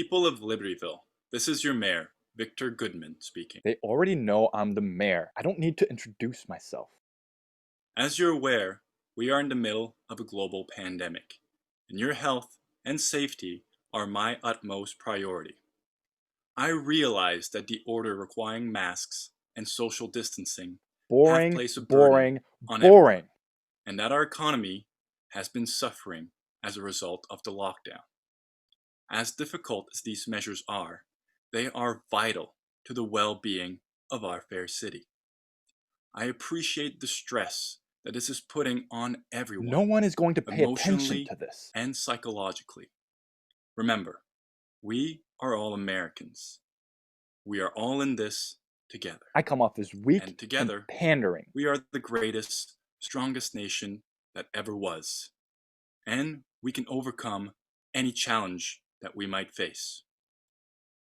People of Libertyville, this is your mayor, Victor Goodman, speaking. They already know I'm the mayor. I don't need to introduce myself. As you're aware, we are in the middle of a global pandemic, and your health and safety are my utmost priority. I realize that the order requiring masks and social distancing have placed a burden on everyone, and that our economy has been suffering as a result of the lockdown. As difficult as these measures are, they are vital to the well-being of our fair city. I appreciate the stress that this is putting on everyone. No one is going to pay attention to this. And psychologically. Remember, we are all Americans. We are all in this together. I come off as weak and together, pandering. We are the greatest, strongest nation that ever was. And we can overcome any challenge that we might face.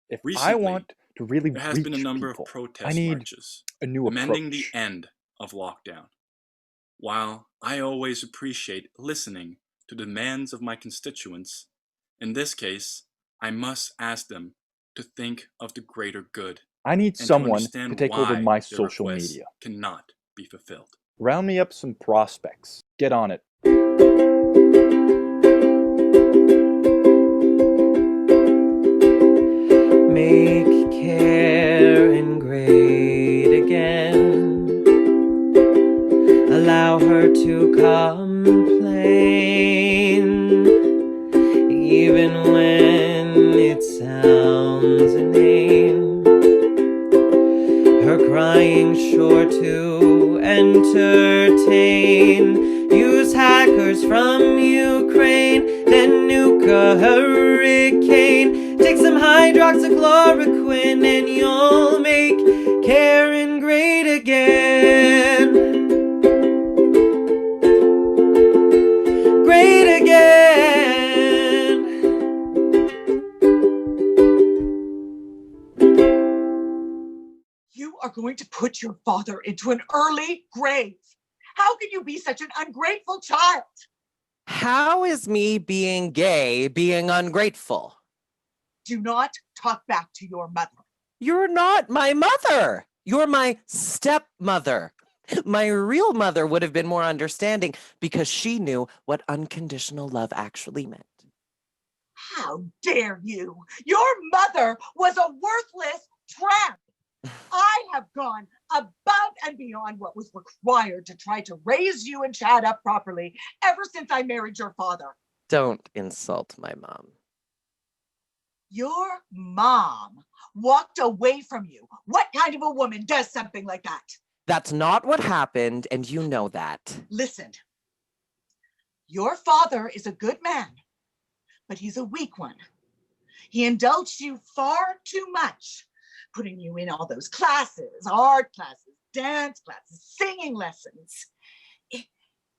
If recently, I want to really there has been a number of protest marches demanding the end of lockdown. While I always appreciate listening to the demands of my constituents, in this case, I must ask them to think of the greater good. I need someone to take over my social media. Cannot be fulfilled. Round me up some prospects. Get on it. Make Karen great again. Allow her to complain, even when it sounds inane. Her crying sure to entertain. Use hackers from Ukraine, then nuke a hurricane. Take some hydroxychloroquine and you'll make Karen great again. Great again. You are going to put your father into an early grave. How can you be such an ungrateful child? How is me being gay being ungrateful? Do not talk back to your mother. You're not my mother. You're my stepmother. My real mother would have been more understanding because she knew what unconditional love actually meant. How dare you? Your mother was a worthless tramp. I have gone above and beyond what was required to try to raise you and Chad up properly ever since I married your father. Don't insult my mom. Your mom walked away from you. What kind of a woman does something like that? That's not what happened, and you know that. Listen, your father is a good man, but he's a weak one. He indulged you far too much, putting you in all those classes, art classes, dance classes, singing lessons.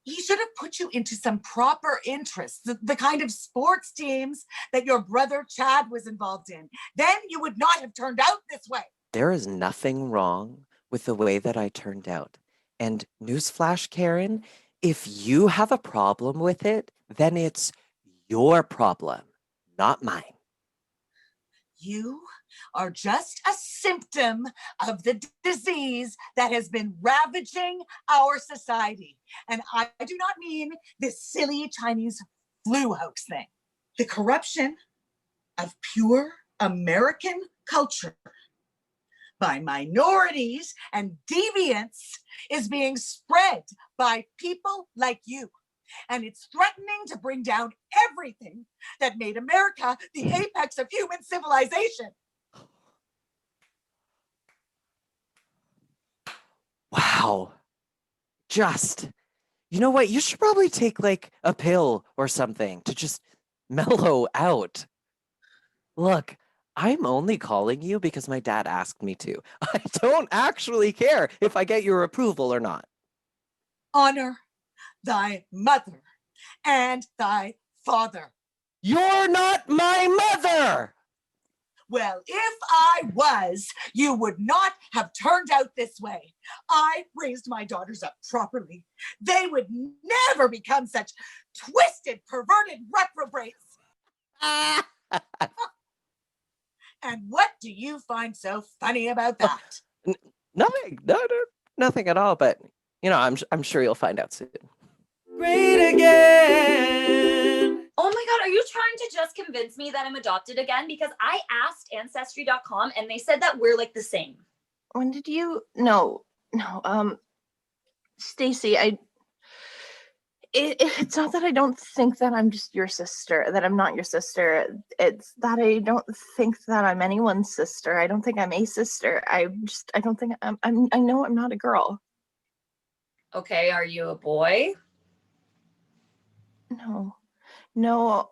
He should have put you into some proper interests, the kind of sports teams that your brother Chad was involved in. Then you would not have turned out this way. There is nothing wrong with the way that I turned out. And newsflash, Karen, if you have a problem with it, then it's your problem, not mine. You are just a symptom of the disease that has been ravaging our society. And I do not mean this silly Chinese flu hoax thing. The corruption of pure American culture by minorities and deviants is being spread by people like you. And it's threatening to bring down everything that made America the apex of human civilization. Wow. You know what? You should probably take like a pill or something to just mellow out. Look, I'm only calling you because my dad asked me to. I don't actually care if I get your approval or not. Honor thy mother and thy father. You're not my mother! Well, if I was, you would not have turned out this way. I raised my daughters up properly. They would never become such twisted, perverted reprobates. And what do you find so funny about that? Nothing. No, nothing at all. But I'm sure you'll find out soon. Great again. Oh my God, are you trying to just convince me that I'm adopted again? Because I asked Ancestry.com and they said that we're like the same. When did you? No, Stacy, it's not that I don't think that I'm just your sister, that I'm not your sister. It's that I don't think that I'm anyone's sister. I don't think I'm a sister. I don't think I know I'm not a girl. Okay, are you a boy? No,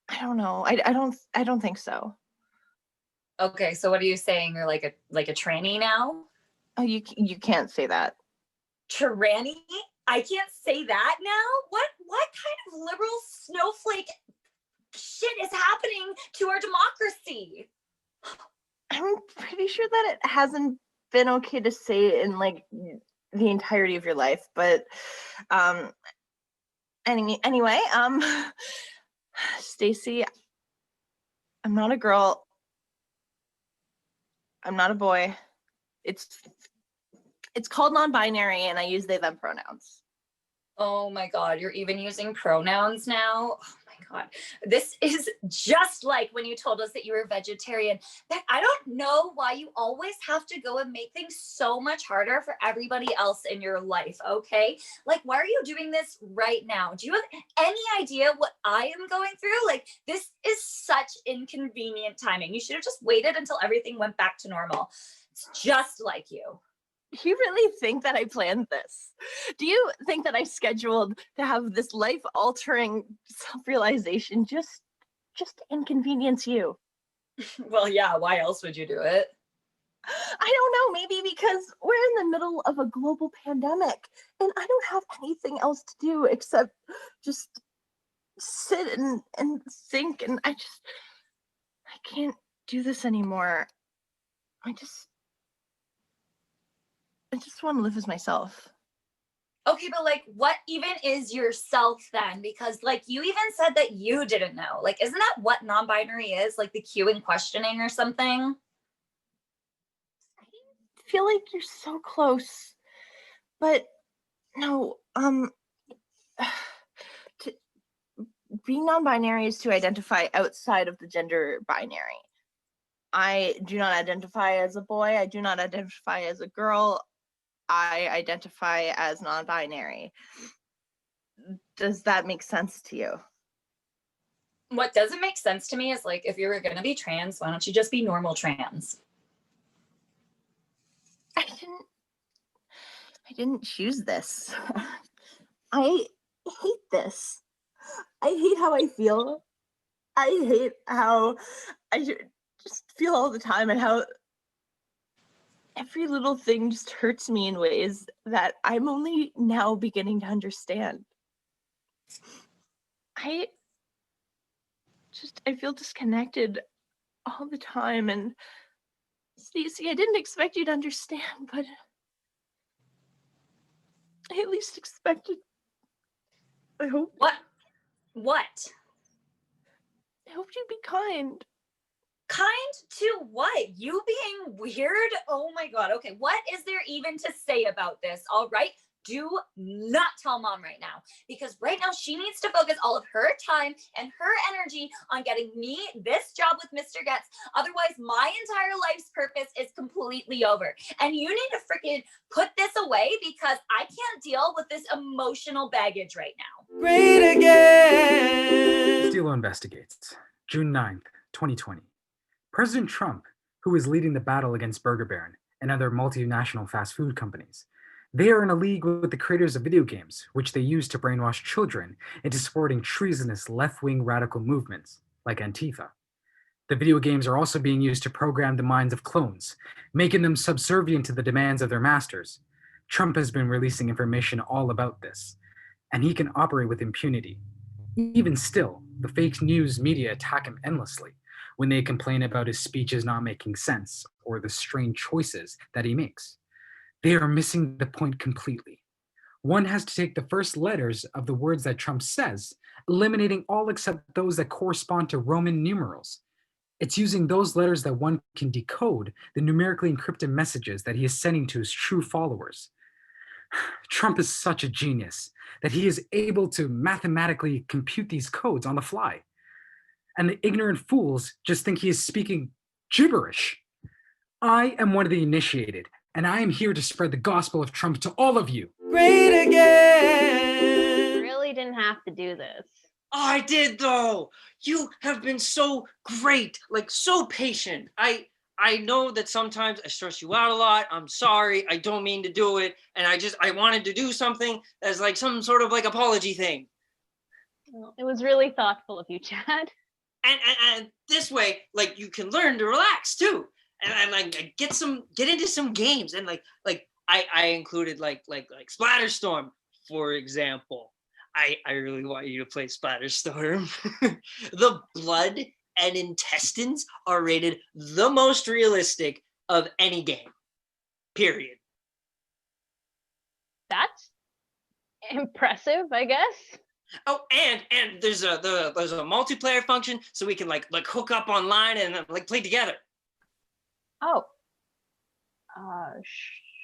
I don't know. I don't think so. Okay, so what are you saying? You're like a tranny now? Oh, you can't say that. Tranny? I can't say that now? What kind of liberal snowflake shit is happening to our democracy? I'm pretty sure that it hasn't been okay to say in like the entirety of your life, but anyway, Stacy, I'm not a girl. I'm not a boy. It's called non-binary, and I use they them pronouns. Oh my God, you're even using pronouns now? Oh my God. This is just like when you told us that you were vegetarian. That I don't know why you always have to go and make things so much harder for everybody else in your life, okay? Like, why are you doing this right now? Do you have any idea what I am going through? Like, this is such inconvenient timing. You should have just waited until everything went back to normal. It's just like you. You really think that I planned this? Do you think that I scheduled to have this life-altering self-realization just to inconvenience you? Well, yeah, why else would you do it? I don't know, maybe because we're in the middle of a global pandemic and I don't have anything else to do except just sit and think, and I can't do this anymore. I just want to live as myself. Okay, but like, what even is yourself then? Because like, you even said that you didn't know. Like, isn't that what non-binary is? Like the Q in questioning or something? I feel like you're so close, but no, to being non-binary is to identify outside of the gender binary. I do not identify as a boy. I do not identify as a girl. I identify as non-binary. Does that make sense to you? What doesn't make sense to me is like, if you were going to be trans, why don't you just be normal trans? I didn't choose this. I hate this. I hate how I feel. I hate how I just feel all the time, and how every little thing just hurts me in ways that I'm only now beginning to understand. I feel disconnected all the time, and Stacy, I didn't expect you to understand, but I at least expected. I hope. What? I hope you'd be kind. Kind to what? You being weird? Oh my God. Okay, what is there even to say about this? All right. Do not tell mom right now, because right now she needs to focus all of her time and her energy on getting me this job with Mr. Getz. Otherwise, my entire life's purpose is completely over. And you need to freaking put this away, because I can't deal with this emotional baggage right now. Great again. Steelo investigates. June 9th, 2020. President Trump, who is leading the battle against Burger Baron and other multinational fast food companies, they are in a league with the creators of video games, which they use to brainwash children into supporting treasonous left-wing radical movements, like Antifa. The video games are also being used to program the minds of clones, making them subservient to the demands of their masters. Trump has been releasing information all about this, and he can operate with impunity. Even still, the fake news media attack him endlessly when they complain about his speeches not making sense or the strange choices that he makes. They are missing the point completely. One has to take the first letters of the words that Trump says, eliminating all except those that correspond to Roman numerals. It's using those letters that one can decode the numerically encrypted messages that he is sending to his true followers. Trump is such a genius that he is able to mathematically compute these codes on the fly. And the ignorant fools just think he is speaking gibberish. I am one of the initiated, and I am here to spread the gospel of Trump to all of you. Great again. You really didn't have to do this. I did though. You have been so great, like so patient. I know that sometimes I stress you out a lot. I'm sorry. I don't mean to do it. And I wanted to do something as like some sort of like apology thing. Well, it was really thoughtful of you, Chad. And this way, like you can learn to relax too. And like get into some games. And like I included like Splatterstorm, for example. I really want you to play Splatterstorm. The blood and intestines are rated the most realistic of any game. Period. That's impressive, I guess. Oh, and there's a multiplayer function, so we can like hook up online and like play together. Oh.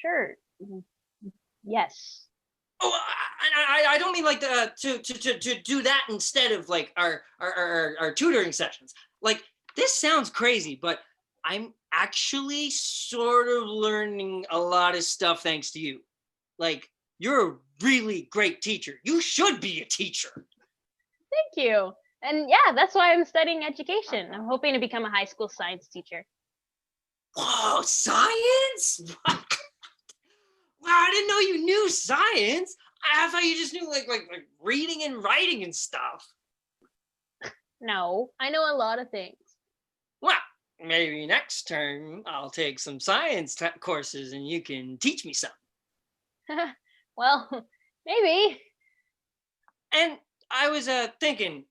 Sure. Yes. Oh, I don't mean like to do that instead of like our tutoring sessions. Like this sounds crazy, but I'm actually sort of learning a lot of stuff thanks to you. Like you're a really great teacher. You should be a teacher. Thank you. And yeah, that's why I'm studying education. I'm hoping to become a high school science teacher. Whoa, science? Wow, I didn't know you knew science. I thought you just knew like reading and writing and stuff. No, I know a lot of things. Well, maybe next term I'll take some science courses and you can teach me some. Well, maybe. And I was thinking,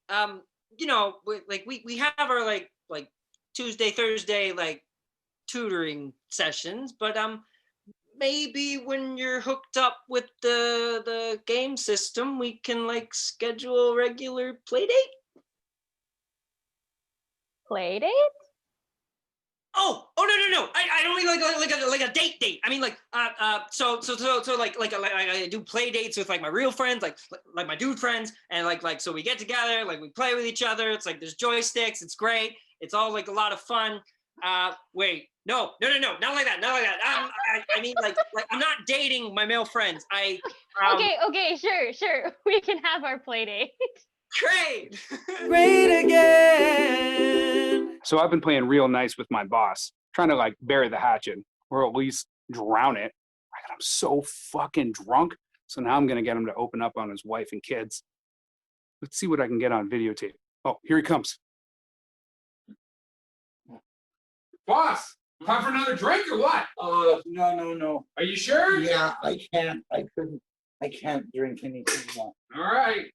you know, we have our like Tuesday, Thursday like tutoring sessions, but maybe when you're hooked up with the game system, we can like schedule a regular play date. Play date? Oh no! I don't mean like a date. I mean like so like I do play dates with like my real friends, like my dude friends, and like so we get together, like we play with each other. It's like there's joysticks. It's great. It's all like a lot of fun. Wait, no, not like that. I mean like I'm not dating my male friends. Okay, sure. We can have our play date. Great. Great again. So I've been playing real nice with my boss, trying to like bury the hatchet or at least drown it. I'm so fucking drunk. So now I'm gonna get him to open up on his wife and kids. Let's see what I can get on videotape. Oh, here he comes. Boss, time for another drink or what? No. Are you sure? Yeah, I can't. I can't drink anything more. All right.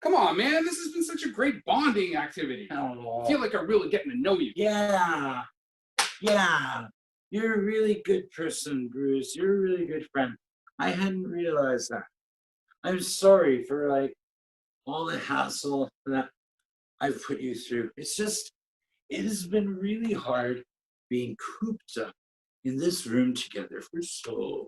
Come on, man. This has been such a great bonding activity. Oh. I feel like I'm really getting to know you. Yeah. You're a really good person, Bruce. You're a really good friend. I hadn't realized that. I'm sorry for like all the hassle that I've put you through. It's just, it has been really hard being cooped up in this room together for so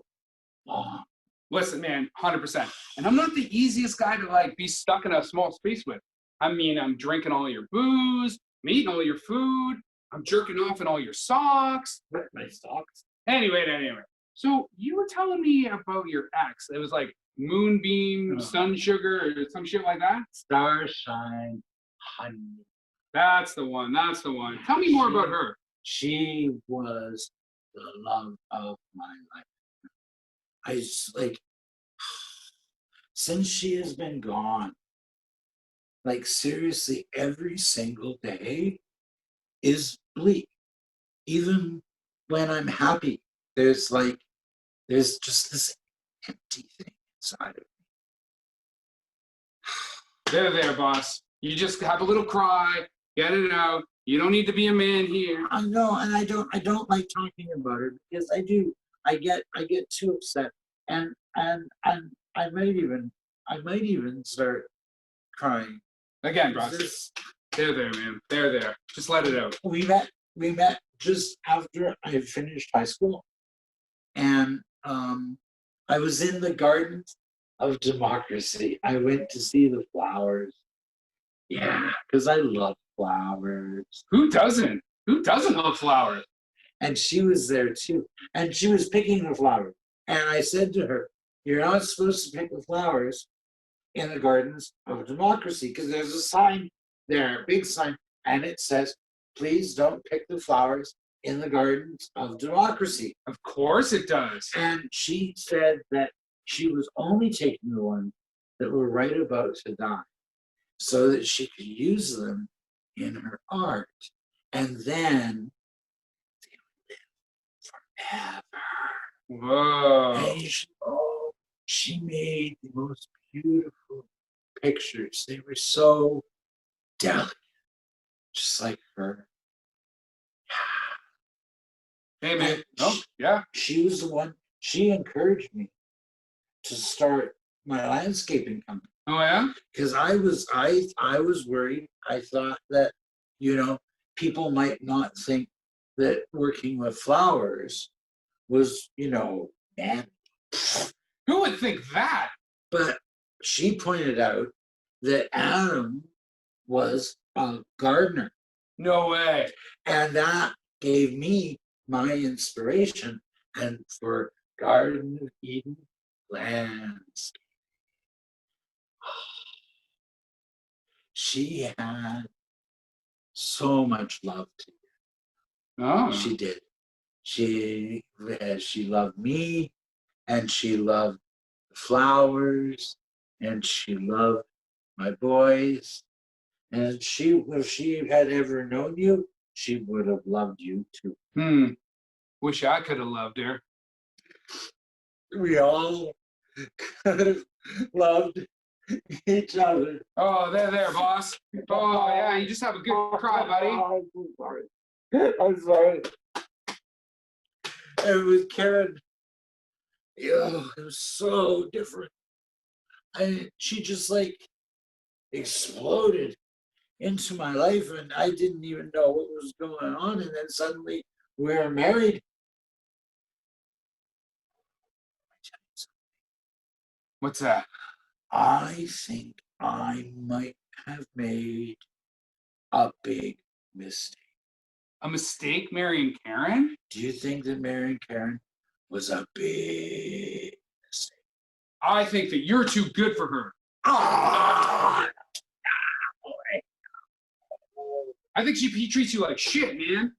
long. Listen, man, 100%. And I'm not the easiest guy to like be stuck in a small space with. I mean, I'm drinking all your booze, I'm eating all your food, I'm jerking off in all your socks. My socks? Anyway. So you were telling me about your ex. It was like moonbeam, sun sugar, or some shit like that? Starshine honey. That's the one. Tell me more about her. She was the love of my life. I just like, since she has been gone, like seriously, every single day is bleak. Even when I'm happy, there's just this empty thing inside of me. There, boss. You just have a little cry, get it out. You don't need to be a man here. I know, and I don't like talking about it because I do. I get too upset, and I might even start crying. Again, boss. They're there, man. They're there. Just let it out. We met just after I finished high school, and I was in the Gardens of Democracy. I went to see the flowers. Yeah, because I love flowers. Who doesn't? Who doesn't love flowers? And she was there too. And she was picking the flowers. And I said to her, "You're not supposed to pick the flowers in the Gardens of Democracy," because there's a sign there, a big sign, and it says, "Please don't pick the flowers in the Gardens of Democracy." Of course it does. And she said that she was only taking the ones that were right about to die so that she could use them in her art. And then they would live forever. Whoa. And she made the most beautiful pictures. They were so delicate, just like her. Hey, man. Oh, yeah. She was the one, she encouraged me to start my landscaping company. Oh, yeah? Because I was worried. I thought that, people might not think that working with flowers was, bad. Who would think that? But she pointed out that Adam was a gardener. No way. And that gave me my inspiration and for Garden of Eden landscape. She had so much love to you. Oh. She did. She loved me, and she loved flowers, and she loved my boys. And if she had ever known you, she would have loved you too. Wish I could have loved her. We all could have loved each other. Oh, there, boss. Oh, yeah, you just have a good cry, buddy. Oh, I'm so sorry. I'm sorry. And with Karen, it was so different. She just exploded into my life, and I didn't even know what was going on. And then suddenly we're married. What's that? I think I might have made a big mistake. A mistake marrying Karen? Do you think that marrying Karen was a big mistake? I think that you're too good for her. Ah! I think he treats you like shit, man.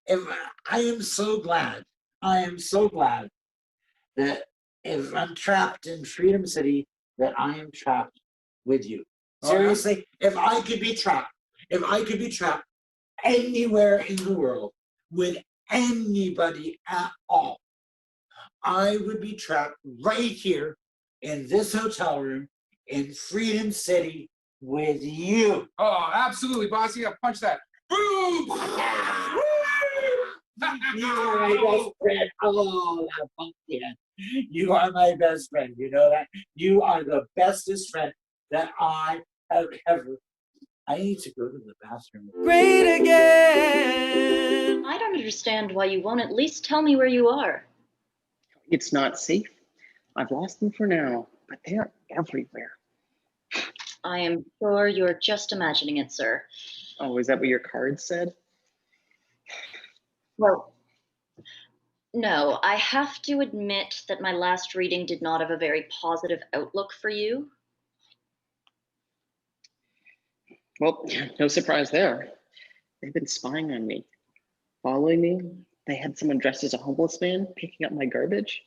If I am so glad that if I'm trapped in Freedom City, that I am trapped with you. Seriously, if I could be trapped anywhere in the world with anybody at all, I would be trapped right here in this hotel room in Freedom City with you. Oh, absolutely, boss. You gotta punch that. Boom! You are my best friend. Oh, that pumpkin. You are my best friend. You know that? You are the bestest friend that I have ever. I need to go to the bathroom. Great again. I don't understand why you won't at least tell me where you are. It's not safe. I've lost them for now, but they are everywhere. I am sure you're just imagining it, sir. Oh, is that what your card said? Well, no, I have to admit that my last reading did not have a very positive outlook for you. Well, no surprise there. They've been spying on me, following me. They had someone dressed as a homeless man picking up my garbage.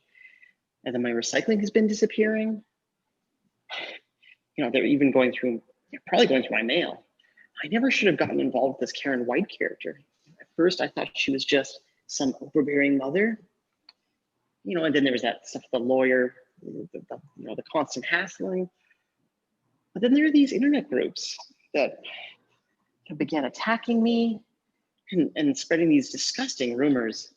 And then my recycling has been disappearing. They're even probably going through my mail. I never should have gotten involved with this Karen White character. At first, I thought she was just some overbearing mother. And then there was that stuff with the lawyer, the constant hassling. But then there are these internet groups that began attacking me and spreading these disgusting rumors.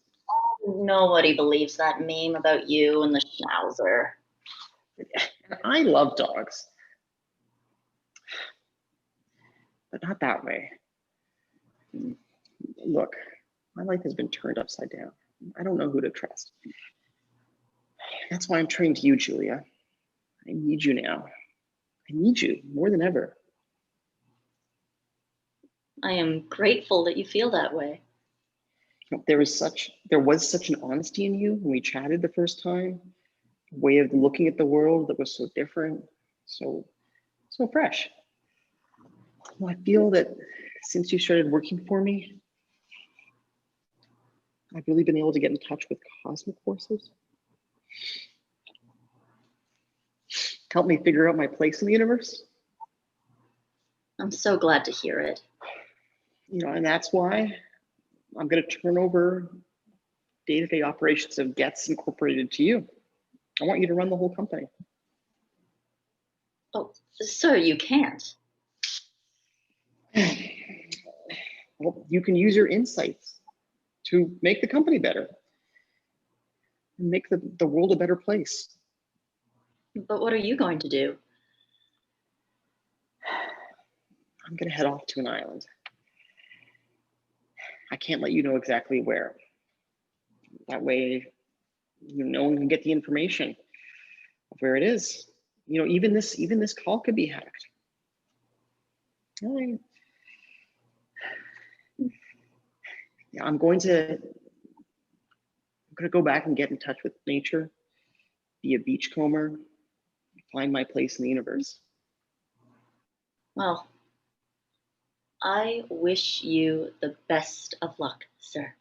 Nobody believes that meme about you and the schnauzer. I love dogs, but not that way. Look, my life has been turned upside down. I don't know who to trust. That's why I'm turning to you, Julia. I need you now. I need you more than ever. I am grateful that you feel that way. There was such an honesty in you when we chatted the first time. A way of looking at the world that was so different, so fresh. Well, I feel that since you started working for me, I've really been able to get in touch with cosmic forces. Help me figure out my place in the universe. I'm so glad to hear it. And that's why I'm going to turn over day-to-day operations of Getz Incorporated to you. I want you to run the whole company. Oh, sir, you can't. Well, you can use your insights to make the company better and make the world a better place. But what are you going to do? I'm going to head off to an island. I can't let you know exactly where. That way, no one can get the information of where it is. Even this call could be hacked. I'm going to go back and get in touch with nature, be a beachcomber, find my place in the universe. Well, I wish you the best of luck, sir.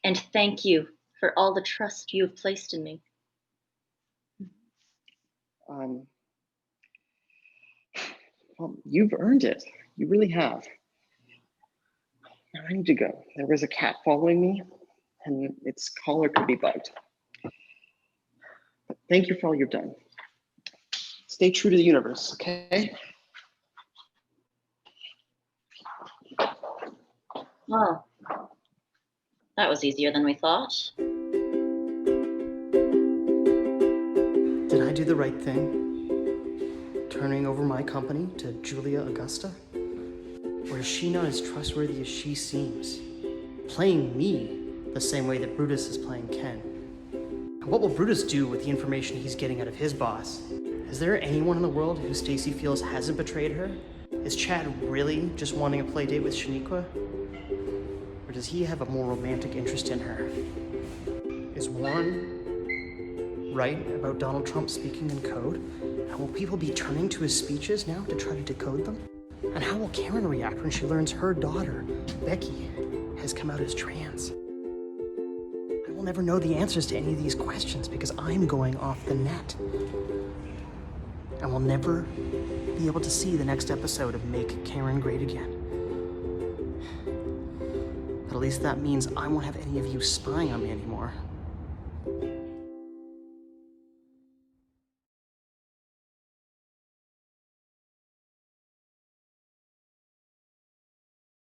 And thank you for all the trust you have placed in me. Well, you've earned it. You really have. Now I need to go. There was a cat following me, and its collar could be bugged. But thank you for all you've done. Stay true to the universe, okay? Well, that was easier than we thought. Did I do the right thing? Turning over my company to Julia Augusta? Or is she not as trustworthy as she seems? Playing me the same way that Brutus is playing Ken. And what will Brutus do with the information he's getting out of his boss? Is there anyone in the world who Stacy feels hasn't betrayed her? Is Chad really just wanting a play date with Shonequa? Or does he have a more romantic interest in her? Is Juan right about Donald Trump speaking in code? And will people be turning to his speeches now to try to decode them? And how will Karen react when she learns her daughter, Becky, has come out as trans? I will never know the answers to any of these questions because I'm going off the net. And we'll never be able to see the next episode of Make Karen Great Again. But at least that means I won't have any of you spying on me anymore.